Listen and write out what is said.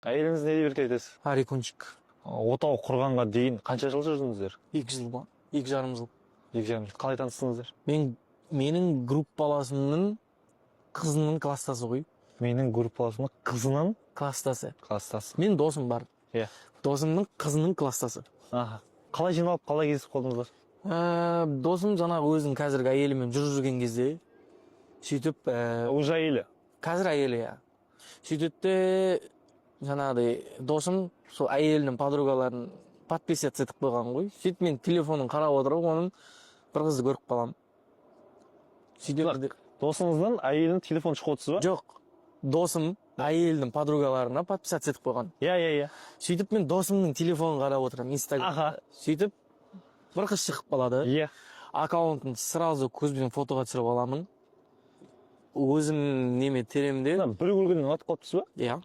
Әйеліңіз не деп еркелетесіз? Арикунчик. Отау құрғанға дейін қанша жыл жүрдіңіздер? 2 жыл ба? 2,5 жыл. 2,5 жыл. Қалай таныстыңыздар? Менің группаласымның қызының класстасы ғой. Менің группаласымның қызының Класстасы. класстасы. Мен досым бар. Иә. Досымның қызының класстасы. Аха. Қалай жиналып, қалай кездесіп қалдыңыздар? Досым жаңағы өзінің қазіргі әйелімен жүрген кезде сөйтіп Уже әйелі. қазір әйелі иә. Сөйтіп те жаңағыдай досым сол әйелінің подругаларын подписаться етіп қойған ғой. Сөйтіп мен телефонын қарап отырып, оның бір қызды көріп қаламын. Сөйтіп Досыңыздың әйелінің телефон шығып отырсыз ба? жоқ. Досым әйелдің подругаларына подписаться етіп қойған. Иә. Сөйтіп мен досымның телефонын қарап отырамын Инстаграм. Аха. Сөйтіп бір қыз шығып қалады. Иә. Аккаунтын сразу көзбен фотоға түсіріп аламын. Өзім неме теремде. Бір көргеннен ұнатып қалыпсыз ба? Иә.